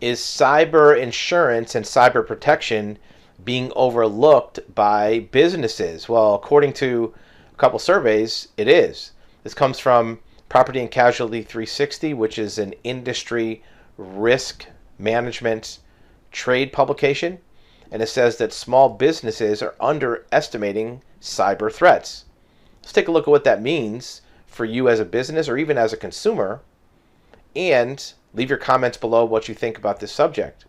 Is cyber insurance and cyber protection being overlooked by businesses? Well, according to a couple surveys, it is. This comes from Property and Casualty 360, which is an industry risk management trade publication. And it says that small businesses are underestimating cyber threats. Let's take a look at what that means for you as a business or even as a consumer. And leave your comments below what you think about this subject.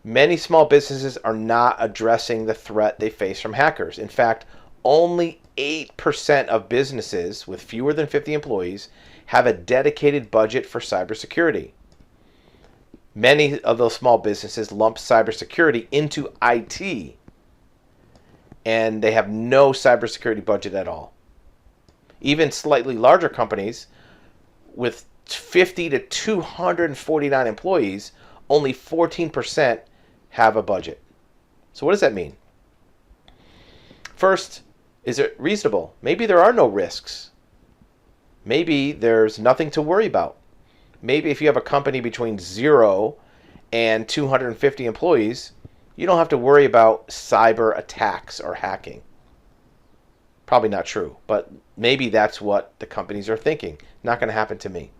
Many small businesses are not addressing the threat they face from hackers. In fact, only 8% of businesses with fewer than 50 employees have a dedicated budget for cybersecurity. Many of those small businesses lump cybersecurity into IT, and they have no cybersecurity budget at all. Even slightly larger companies with 50 to 249 employees, only 14% have a budget. So what does that mean? First, is it reasonable? Maybe there are no risks. Maybe there's nothing to worry about. Maybe if you have a company between 0 and 250 employees, you don't have to worry about cyber attacks or hacking. Probably not true, but maybe that's what the companies are thinking. Not going to happen to me.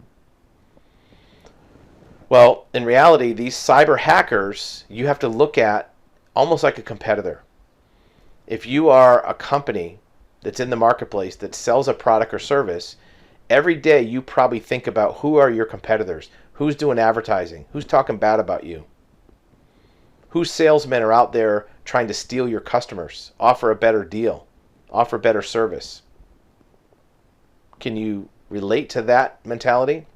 Well, in reality, these cyber hackers, you have to look at almost like a competitor. If you are a company that's in the marketplace that sells a product or service, every day you probably think about who are your competitors, who's doing advertising, who's talking bad about you, whose salesmen are out there trying to steal your customers, offer a better deal, offer better service. Can you relate to that mentality?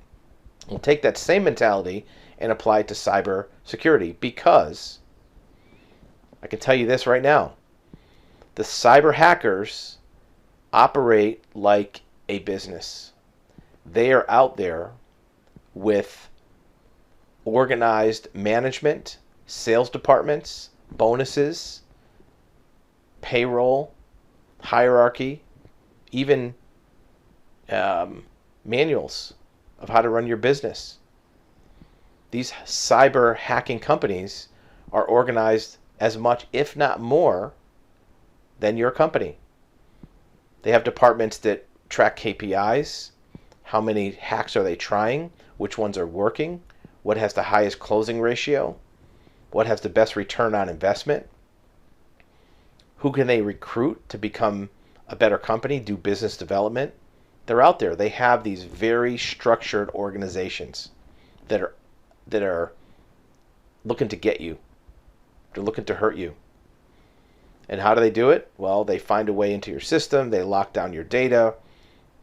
We'll take that same mentality and apply it to cyber security, because I can tell you this right now. The cyber hackers operate like a business. They are out there with organized management, sales departments, bonuses, payroll, hierarchy, even manuals of how to run your business. These cyber hacking companies are organized as much, if not more, than your company. They have departments that track KPIs, how many hacks are they trying, which ones are working, what has the highest closing ratio, what has the best return on investment, who can they recruit to become a better company, do business development. They're out there. They have these very structured organizations that are looking to get you. They're looking to hurt you. And how do they do it? Well, they find a way into your system. They lock down your data.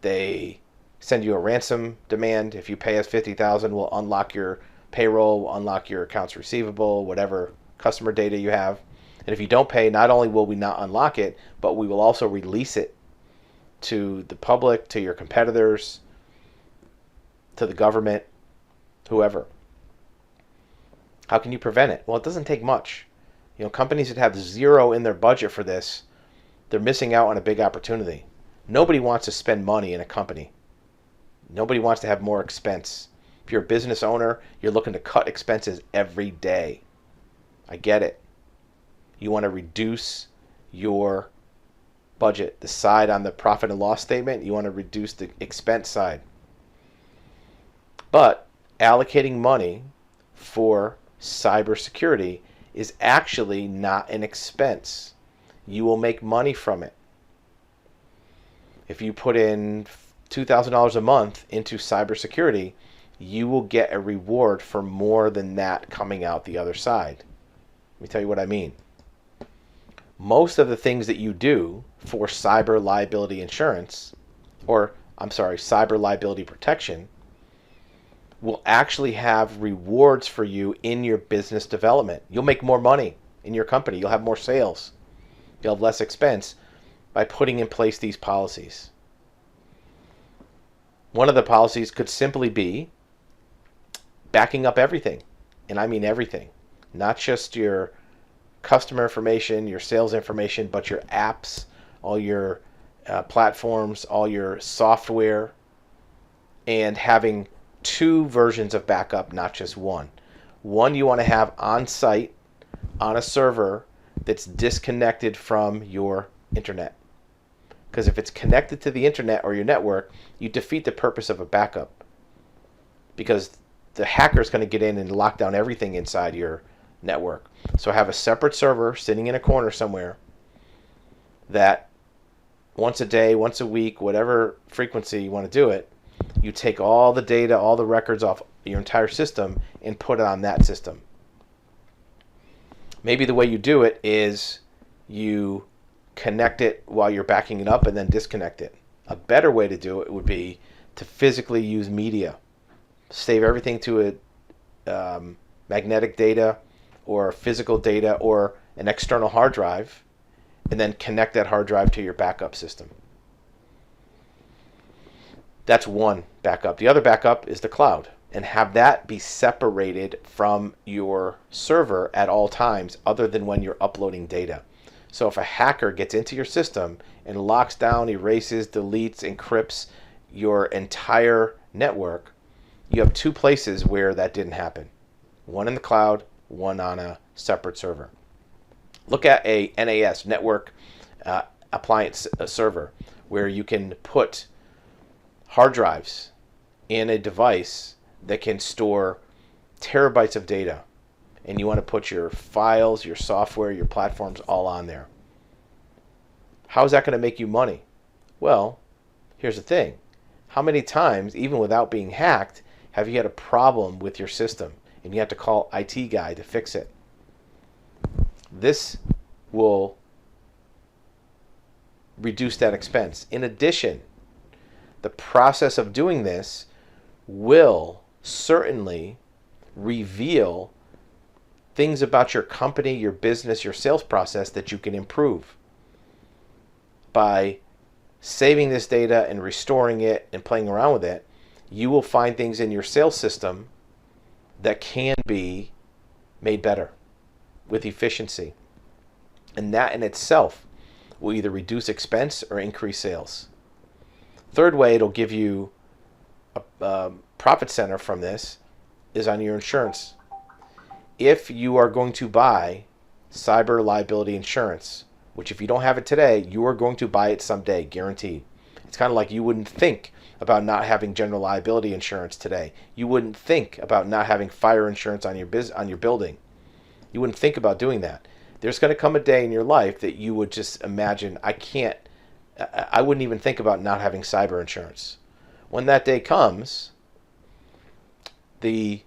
They send you a ransom demand. If you pay us $50,000, we'll unlock your payroll, we'll unlock your accounts receivable, whatever customer data you have. And if you don't pay, not only will we not unlock it, but we will also release it to the public, to your competitors, to the government, whoever. How can you prevent it? Well, it doesn't take much. Companies that have 0 in their budget for this, they're missing out on a big opportunity. Nobody wants to spend money in a company. Nobody wants to have more expense. If you're a business owner, you're looking to cut expenses every day. I get it. You want to reduce your budget, the side on the profit and loss statement. You want to reduce the expense side. But allocating money for cybersecurity is actually not an expense. You will make money from it. If you put in $2,000 a month into cybersecurity, you will get a reward for more than that coming out the other side. Let me tell you what I mean. Most of the things that you do for cyber liability insurance, cyber liability protection, will actually have rewards for you in your business development. You'll make more money in your company. You'll have more sales. You'll have less expense by putting in place these policies. One of the policies could simply be backing up everything. And I mean everything. Not just your customer information, your sales information, but your apps, all your platforms, all your software, and having 2 versions of backup, not just one. One you want to have on site on a server that's disconnected from your internet. Because if it's connected to the internet or your network, you defeat the purpose of a backup. Because the hacker is going to get in and lock down everything inside your network. So have a separate server sitting in a corner somewhere that once a day, once a week, whatever frequency you want to do it, you take all the data, all the records off your entire system and put it on that system. Maybe the way you do it is you connect it while you're backing it up and then disconnect it. A better way to do it would be to physically use media. Save everything to a magnetic data or physical data or an external hard drive, and then connect that hard drive to your backup system. That's one backup. The other backup is the cloud, and have that be separated from your server at all times other than when you're uploading data. So if a hacker gets into your system and locks down, erases, deletes, encrypts your entire network, you have two places where that didn't happen. One in the cloud, one on a separate server. Look at a NAS, network appliance server, where you can put hard drives in a device that can store terabytes of data. And you want to put your files, your software, your platforms all on there. How is that going to make you money? Well, here's the thing. How many times, even without being hacked, have you had a problem with your system and you have to call IT guy to fix it? This will reduce that expense. In addition, the process of doing this will certainly reveal things about your company, your business, your sales process that you can improve. By saving this data and restoring it and playing around with it, you will find things in your sales system that can be made better with efficiency. And that in itself will either reduce expense or increase sales. Third way it'll give you a profit center from this is on your insurance. If you are going to buy cyber liability insurance, which if you don't have it today, you are going to buy it someday, guaranteed. It's kind of like you wouldn't think about not having general liability insurance today. You wouldn't think about not having fire insurance on your building. You wouldn't think about doing that. There's going to come a day in your life that you would just imagine, I wouldn't even think about not having cyber insurance. When that day comes, the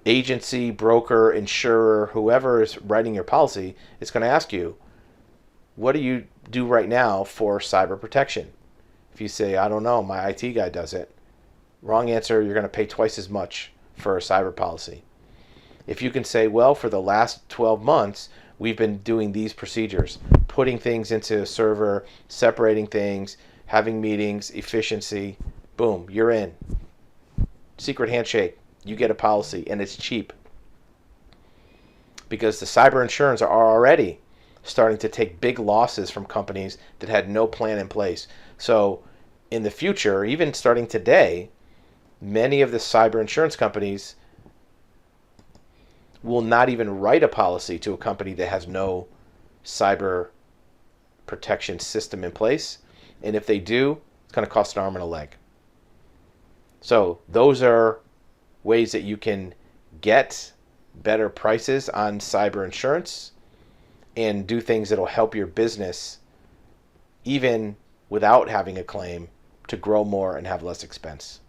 agency, broker, insurer, whoever is writing your policy is going to ask you, what do you do right now for cyber protection? If you say, I don't know, my IT guy does it, wrong answer, you're going to pay twice as much for a cyber policy. If you can say, well, for the last 12 months, we've been doing these procedures, putting things into a server, separating things, having meetings, efficiency, boom, you're in. Secret handshake, you get a policy, and it's cheap. Because the cyber insurance are already starting to take big losses from companies that had no plan in place. So in the future, even starting today, many of the cyber insurance companies will not even write a policy to a company that has no cyber protection system in place. And if they do, it's going to cost an arm and a leg. So those are ways that you can get better prices on cyber insurance and do things that will help your business, even without having a claim, to grow more and have less expense.